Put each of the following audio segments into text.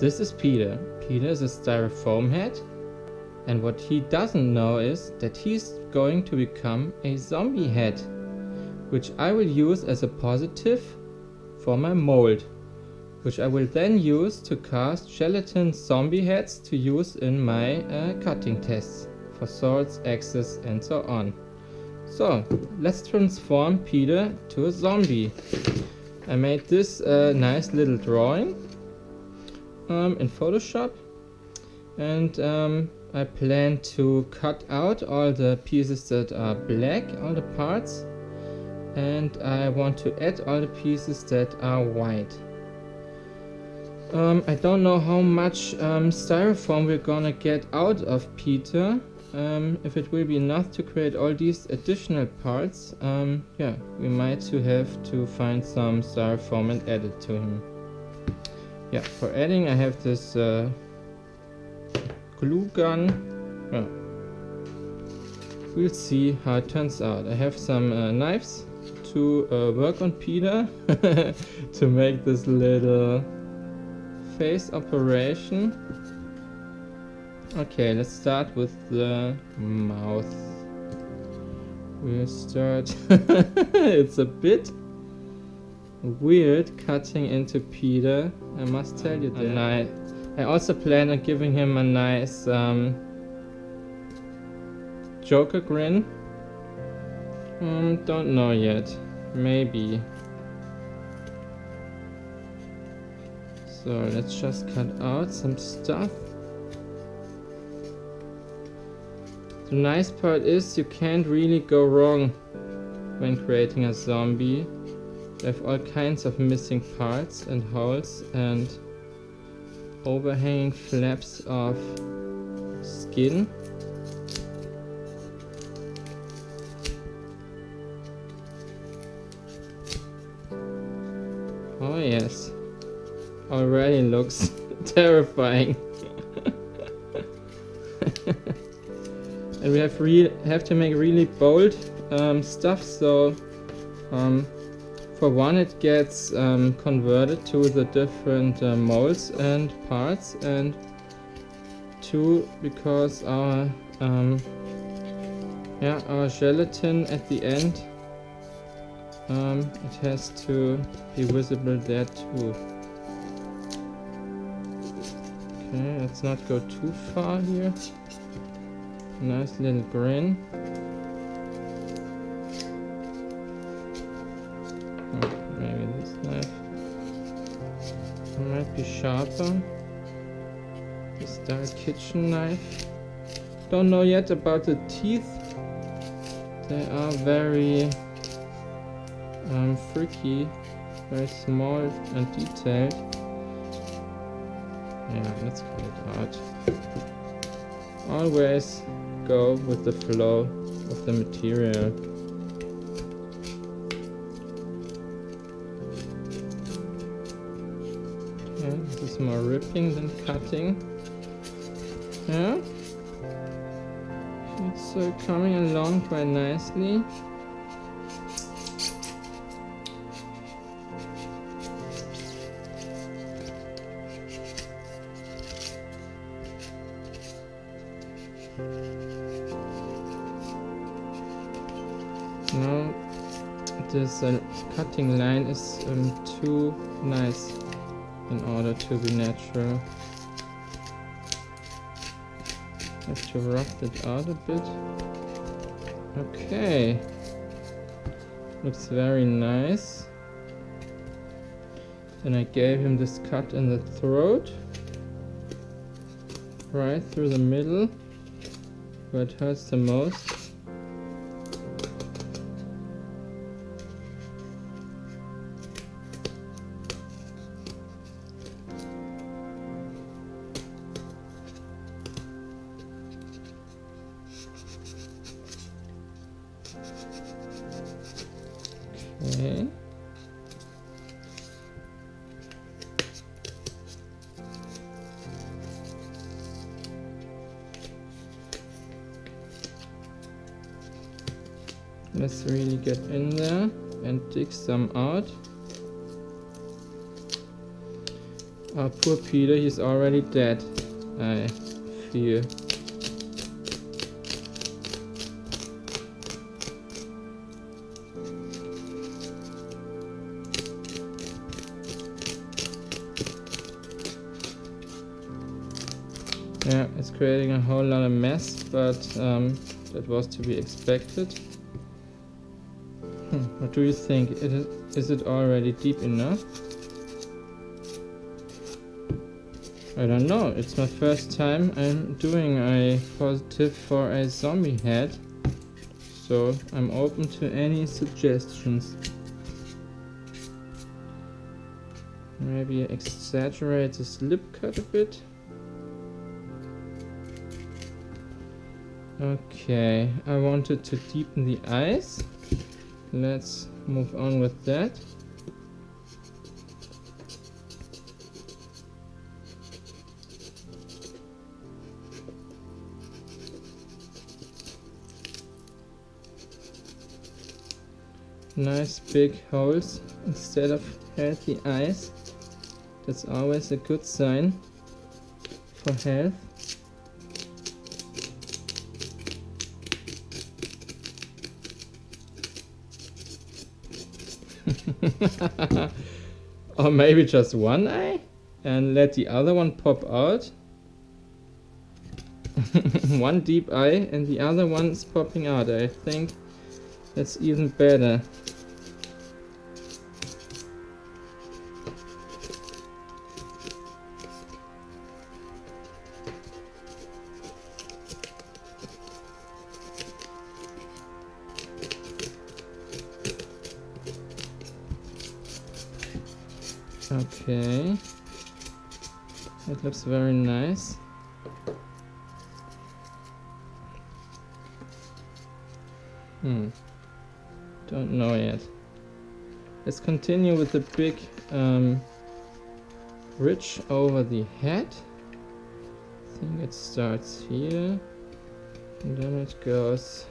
This is Peter. Peter is a styrofoam head, and what he doesn't know is that he's going to become a zombie head, which I will use as a positive for my mold, which I will then use to cast gelatin zombie heads to use in my cutting tests for swords, axes and so on. So let's transform Peter to a zombie. I made this nice little drawing in Photoshop, and I plan to cut out all the pieces that are black, all the parts, and I want to add all the pieces that are white. I don't know how much styrofoam we're gonna get out of Peter. If it will be enough to create all these additional parts, yeah, we might have to find some styrofoam and add it to him. Yeah, for adding I have this glue gun. Well, we'll see how it turns out. I have some knives to work on Peter to make this little face operation. Okay, let's start with the mouth. We'll start. It's a bit weird cutting into Peter, I must tell you that. I also plan on giving him a nice Joker grin. Don't know yet. Maybe. So let's just cut out some stuff. The nice part is you can't really go wrong when creating a zombie. You have all kinds of missing parts and holes and overhanging flaps of skin. Oh yes, already looks terrifying. And we have to make really bold stuff, so for one it gets converted to the different molds and parts, and two, because our gelatin at the end, it has to be visible there too. Okay, let's not go too far here. Nice little grin. Oh, maybe this knife might be sharper. This dark kitchen knife. Don't know yet about the teeth. They are very freaky, very small and detailed. Yeah, let's cut it out. Always go with the flow of the material. Okay, this is more ripping than cutting. Yeah, it's coming along quite nicely. Now this cutting line is too nice in order to be natural. Have to rough it out a bit. Okay, looks very nice. Then I gave him this cut in the throat, right through the middle, where it hurts the most. Okay. Let's really get in there and dig some out. Oh, poor Peter, he's already dead, I fear. Yeah, it's creating a whole lot of mess, but that was to be expected. What do you think? Is it already deep enough? I don't know. It's my first time I'm doing a positive for a zombie head, so I'm open to any suggestions. Maybe exaggerate the slip cut a bit. Okay, I wanted to deepen the eyes. Let's move on with that. Nice big holes instead of healthy eyes. That's always a good sign for health. Or maybe just one eye and let the other one pop out. One deep eye and the other one's popping out. I think that's even better. Okay, that looks very nice. Don't know yet. Let's continue with the big ridge over the head. I think it starts here and then it goes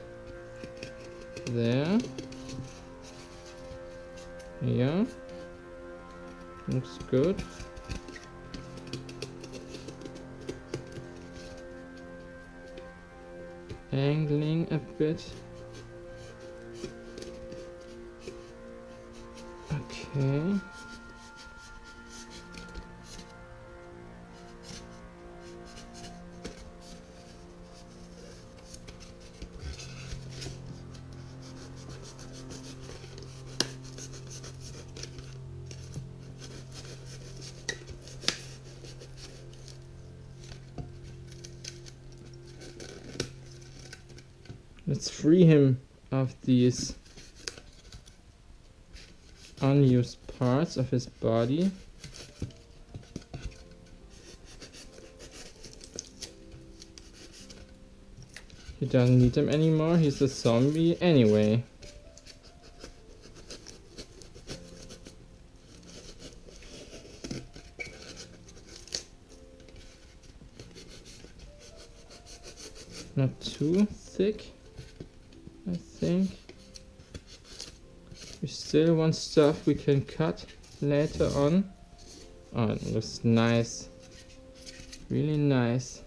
there. Yeah. Looks good. Angling a bit. Okay. Let's free him of these unused parts of his body. He doesn't need them anymore, he's a zombie anyway. Not too thick, I think. We still want stuff we can cut later on. Oh, it looks nice. Really nice.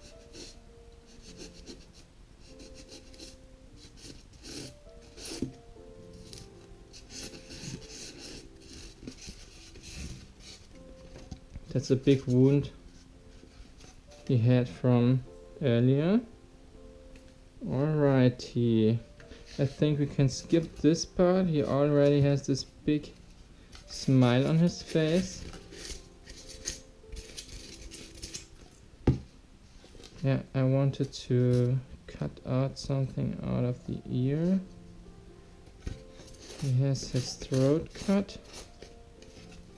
That's a big wound he had from earlier. Alrighty. I think we can skip this part. He already has this big smile on his face. Yeah, I wanted to cut out something out of the ear. He has his throat cut.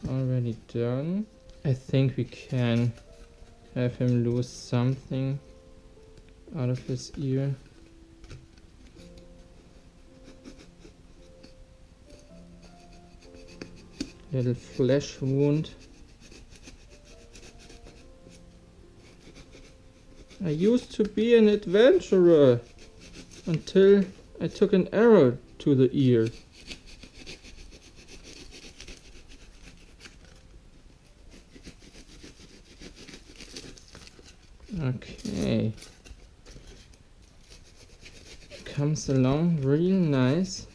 Already done. I think we can have him lose something out of his ear. Little flesh wound. I used to be an adventurer until I took an arrow to the ear. Okay. Comes along really nice.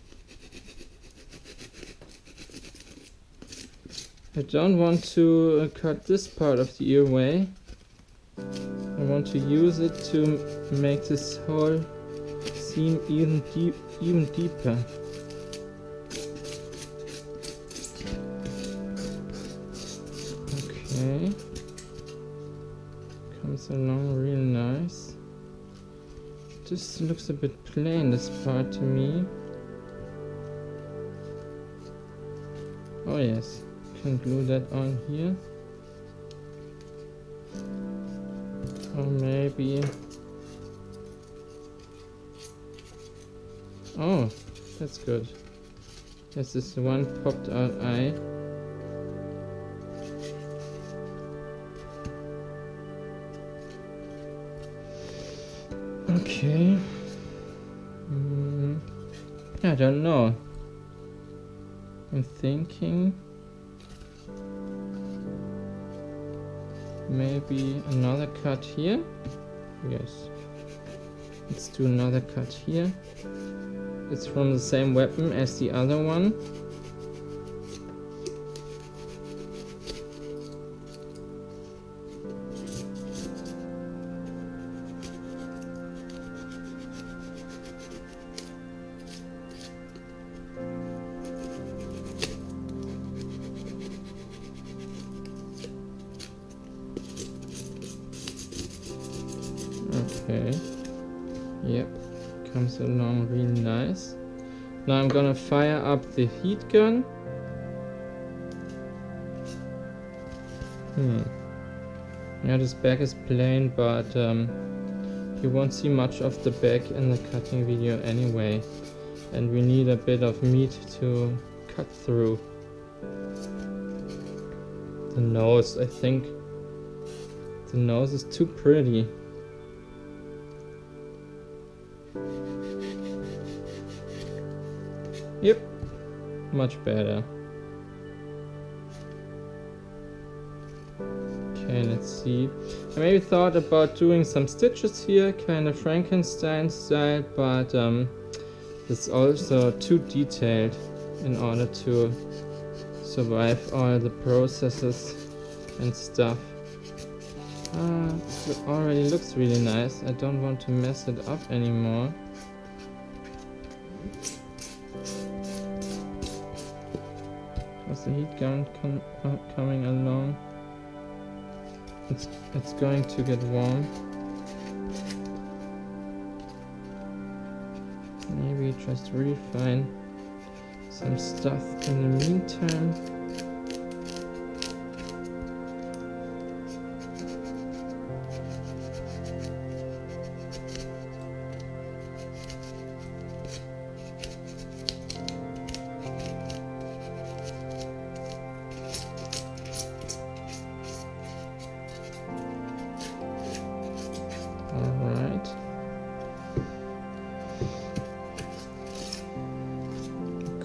I don't want to cut this part of the ear away. I want to use it to make this whole seam even deeper. Okay. Comes along real nice. This looks a bit plain, this part to me. Oh yes, can glue that on here. Or maybe... Oh, that's good. This is the one popped out eye. Okay. I don't know. I'm thinking maybe another cut here. Yes. Let's do another cut here. It's from the same weapon as the other one. Okay. Yep. Comes along really nice. Now I'm gonna fire up the heat gun. Yeah, this back is plain, but you won't see much of the back in the cutting video anyway. And we need a bit of meat to cut through. The nose, I think the nose is too pretty. Yep, much better. Okay, let's see. I maybe thought about doing some stitches here, kind of Frankenstein style, but it's also too detailed in order to survive all the processes and stuff. It already looks really nice. I don't want to mess it up anymore. How's the heat gun coming along? It's going to get warm. Maybe just refine some stuff in the meantime.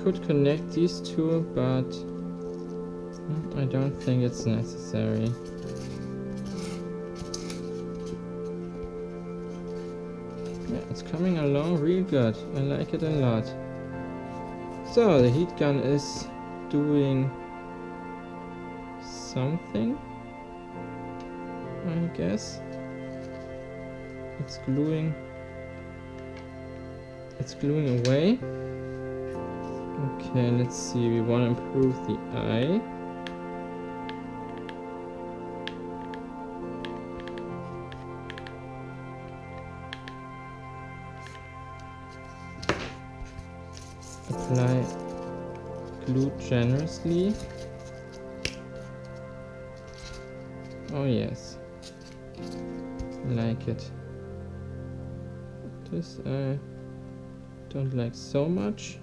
Could connect these two, but I don't think it's necessary. Yeah, it's coming along real good. I like it a lot. So the heat gun is doing something, I guess. It's gluing away. Okay, let's see, we want to improve the eye. Apply glue generously. Oh yes, I like it. This I don't like so much.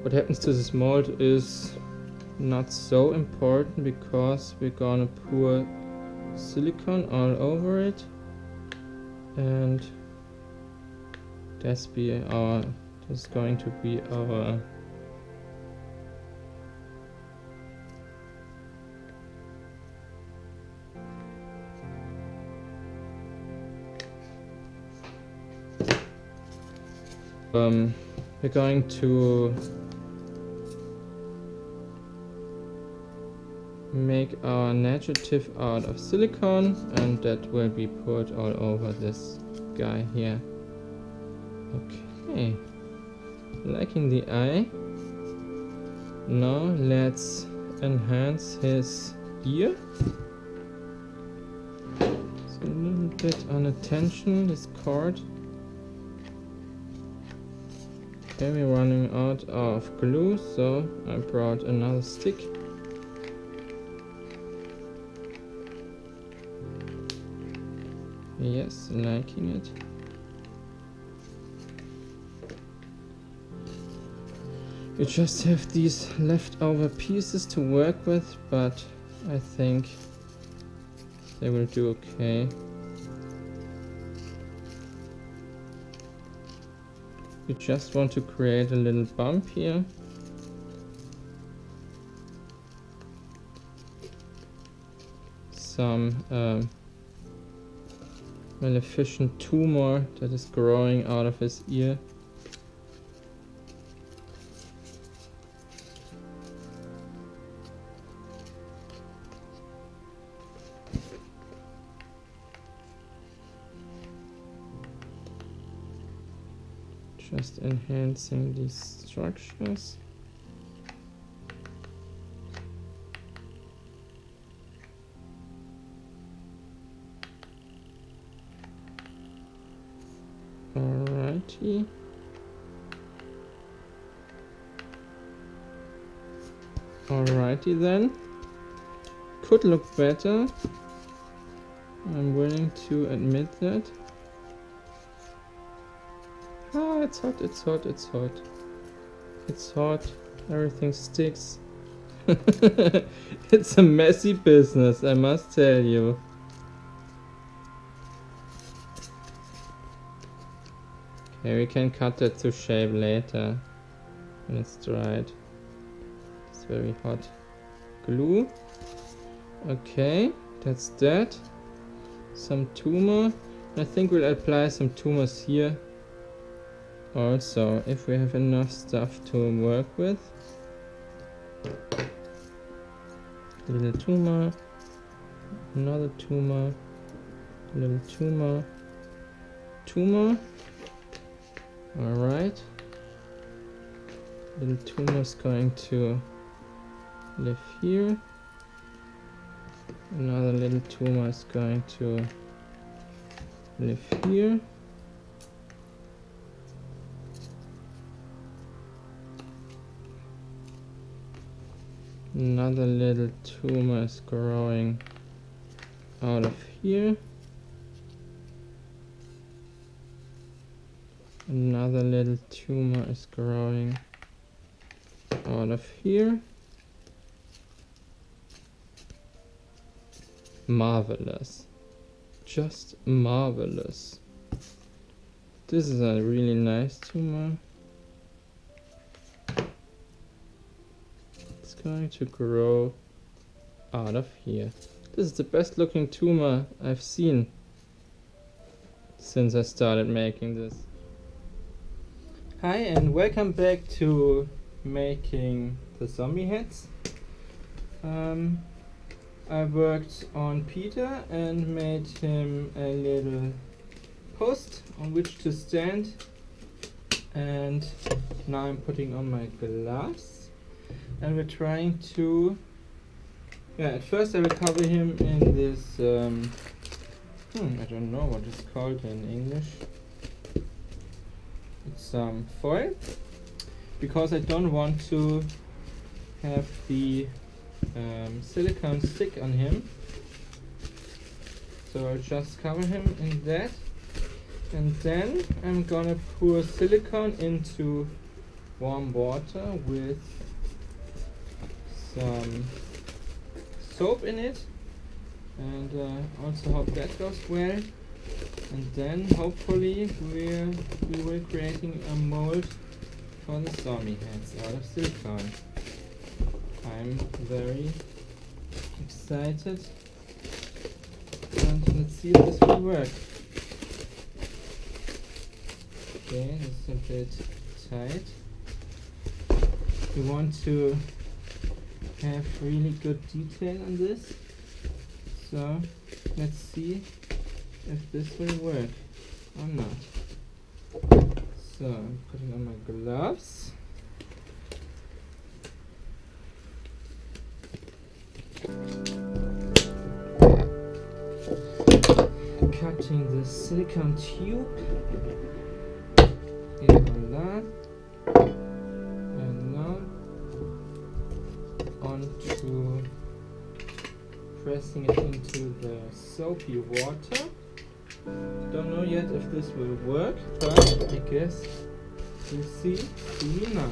What happens to this mold is not so important because we're gonna pour silicone all over it, and that's going to be our we're going to make our negative out of silicone, and that will be put all over this guy here. Okay, liking the eye. Now let's enhance his ear. It's a little bit on attention, this cord. Okay, we're running out of glue, so I brought another stick. Yes, liking it. You just have these leftover pieces to work with, but I think they will do okay. You just want to create a little bump here. Some maleficent tumor that is growing out of his ear. Just enhancing these structures. Alrighty. Alrighty then. Could look better. I'm willing to admit that. Ah, it's hot, it's hot, it's hot. It's hot, everything sticks. It's a messy business, I must tell you. Okay, we can cut that to shape later when it's dried. It's very hot. Glue. Okay, that's that. Some tumor. I think we'll apply some tumors here. Also, if we have enough stuff to work with. A little tumor, another tumor, a little tumor, tumor. Alright. Little tumor is going to live here. Another little tumor is going to live here. Another little tumor is growing out of here. Another little tumor is growing out of here. Marvelous. Just marvelous. This is a really nice tumor. It's going to grow out of here. This is the best looking tumor I've seen since I started making this. Hi and welcome back to making the zombie heads. I worked on Peter and made him a little post on which to stand, and now I'm putting on my gloves and we're trying to, at first I will cover him in this, I don't know what it's called in English. It's some foil, because I don't want to have the silicone stick on him, so I'll just cover him in that, and then I'm gonna pour silicone into warm water with some soap in it, and also hope that goes well. And then hopefully we will creating a mold for the zombie heads out of silicone. I'm very excited, and let's see if this will work. Okay, that's a bit tight. We want to have really good detail on this. So let's see if this will work or not. So I'm putting on my gloves. Cutting the silicone tube. Et voila. And now onto pressing it into the soapy water. Don't know yet if this will work, but I guess we'll see soon enough.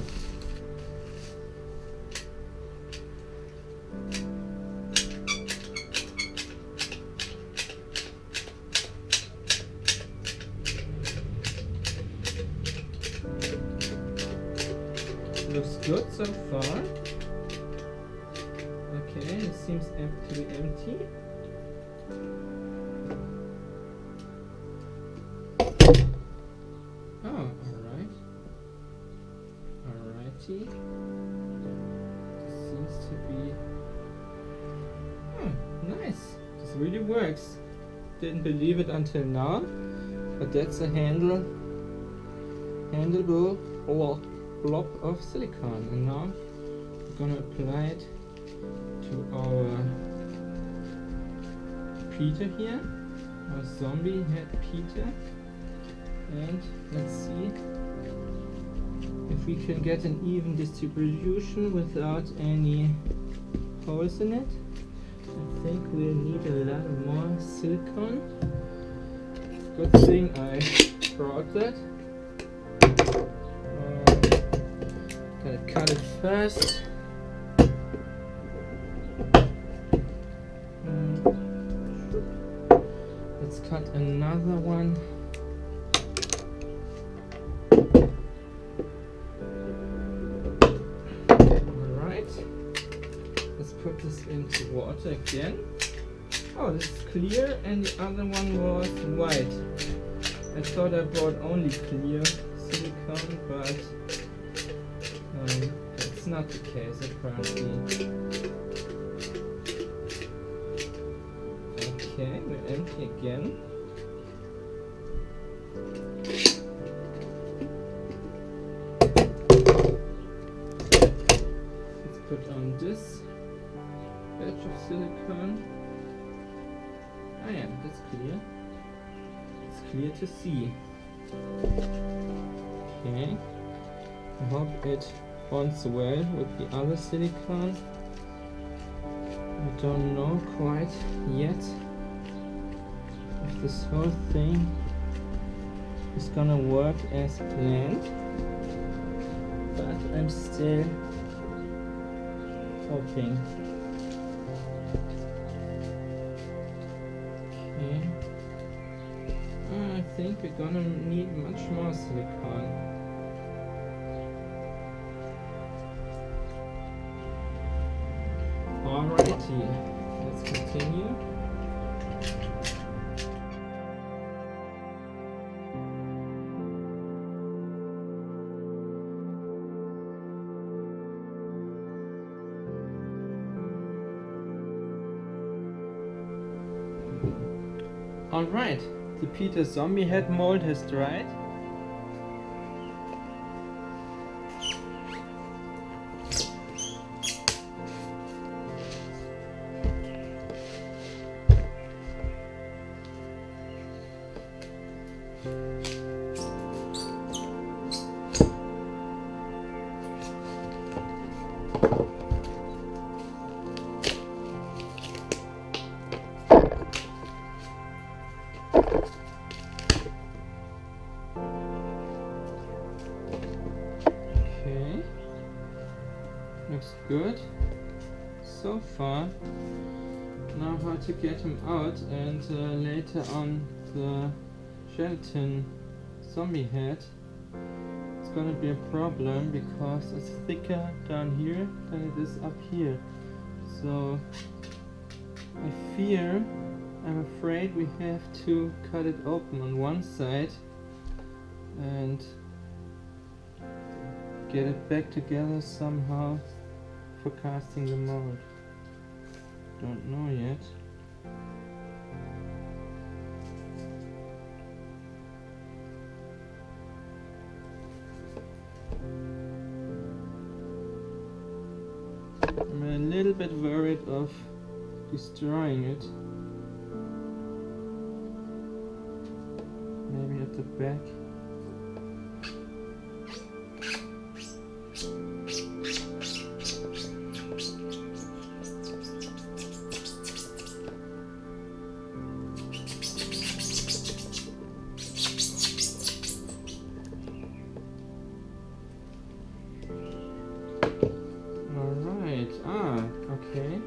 Looks good so far. Okay, it seems to be empty. Oh, alrighty. This seems to be... Oh, nice. This really works. Didn't believe it until now, but that's a handleable or blob of silicone, and now we're gonna apply it to our Peter here, our zombie head Peter, and let's see if we can get an even distribution without any holes in it. I think we'll need a lot more silicone. Good thing I brought that. Gotta cut it first. Let's cut another one. Alright. Let's put this into water again. Oh, this is clear and the other one was white. I thought I brought only clear silicone, but that's not the case apparently. Okay, we're empty again. Let's put on this batch of silicone. Ah yeah, that's clear. It's clear to see. Okay. I hope it bonds well with the other silicone. I don't know quite yet if this whole thing is gonna work as planned, but I'm still hoping. Okay. I think we're gonna need much more silicone. Alrighty, let's continue. Alright, the Peter zombie head mold has dried. Looks good so far. Now how to get him out, and later on the gelatin zombie head, it's gonna be a problem because it's thicker down here than it is up here. So I'm afraid we have to cut it open on one side and get it back together somehow for casting the mold. Don't know yet. I'm a little bit worried of destroying it. Maybe at the back. Alright, okay.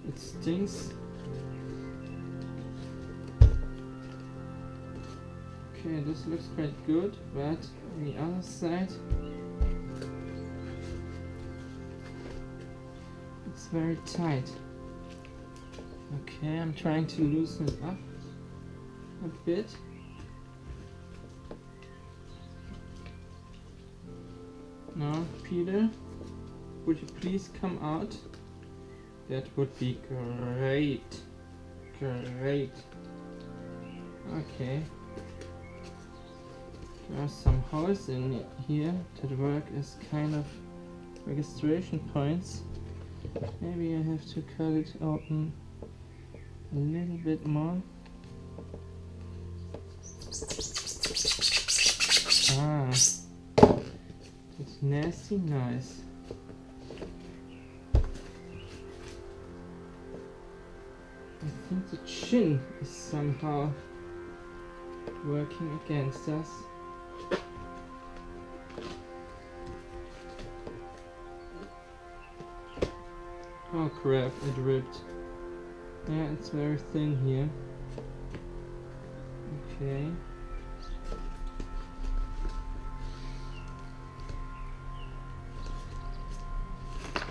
It stinks. Okay, this looks quite good, but on the other side it's very tight. Okay, I'm trying to loosen it up a bit. Now, Peter, would you please come out? That would be great. Great. Okay. There are some holes in here that work as kind of registration points. Maybe I have to cut it open a little bit more. It's nasty nice. I think the chin is somehow working against us. Oh crap, it ripped. Yeah, it's very thin here. Okay.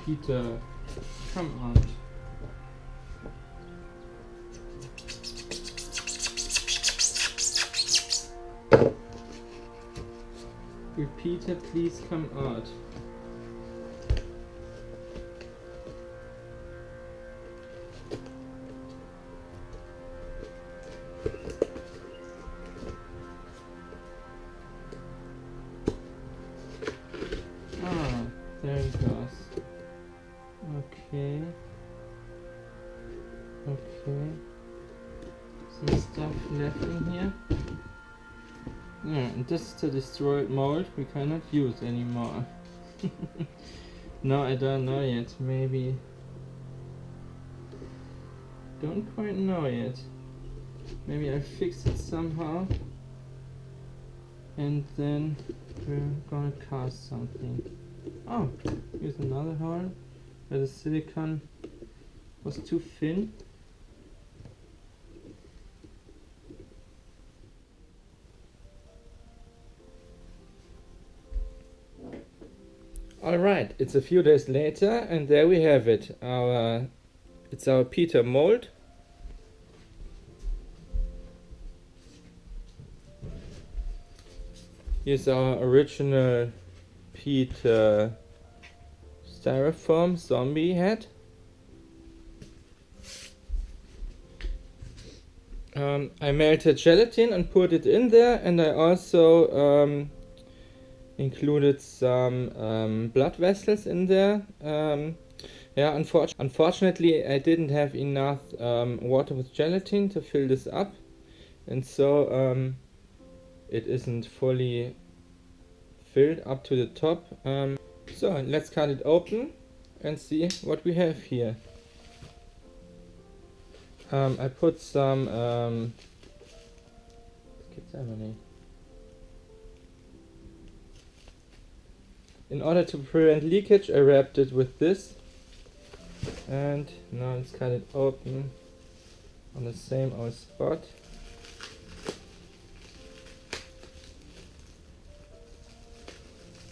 Peter, come out. Will Peter please come out? There he goes. Okay. Okay. Some stuff left in here. Yeah, and this is the destroyed mold we cannot use anymore. No, I don't know yet. Maybe. Don't quite know yet. Maybe I'll fix it somehow. And then we're gonna cast something. Oh, here's another hole where the silicone was too thin. Alright, it's a few days later and there we have it. It's our Peter mold. Here's our original Peter styrofoam zombie head. I melted gelatin and put it in there, and I also included some blood vessels in there. Yeah, unfortunately I didn't have enough water with gelatin to fill this up, and so it isn't fully filled up to the top. So let's cut it open and see what we have here. I put some in order to prevent leakage, I wrapped it with this, and now let's cut it open on the same old spot.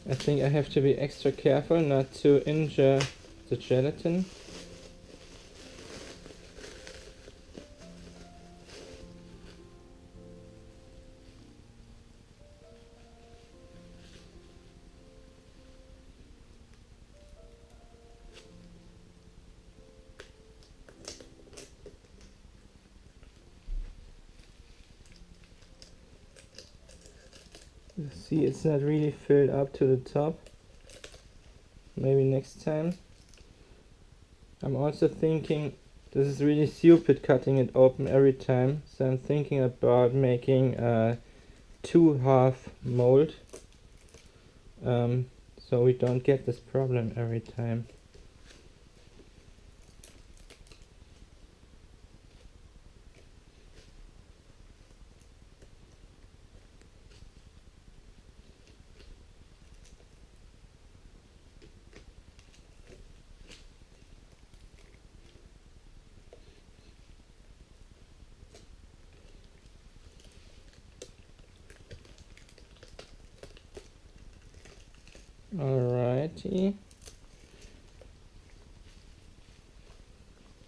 I think I have to be extra careful not to injure the gelatin. You see, it's not really filled up to the top. Maybe next time. I'm also thinking, this is really stupid cutting it open every time, so I'm thinking about making a 2-half mold, so we don't get this problem every time. Alrighty.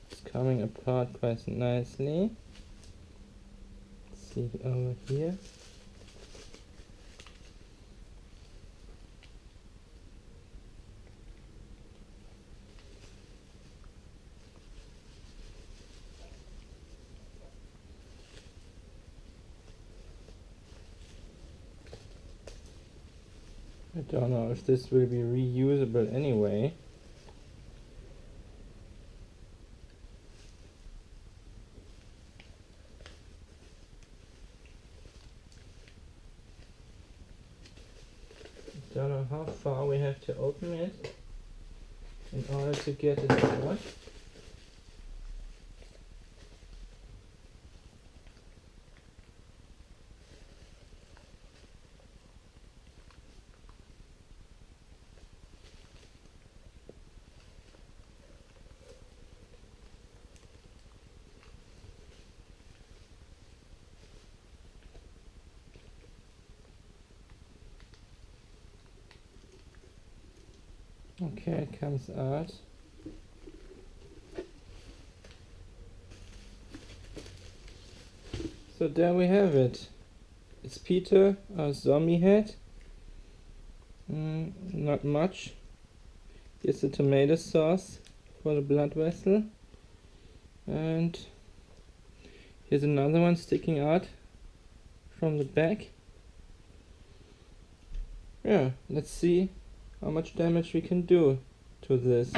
It's coming apart quite nicely. Let's see over here. I don't know if this will be reusable anyway. Don't know how far we have to open it in order to get it out. Okay, it comes out. So there we have it. It's Peter, our zombie head. Not much. Here's the tomato sauce for the blood vessel. And here's another one sticking out from the back. Yeah, let's see how much damage we can do to this.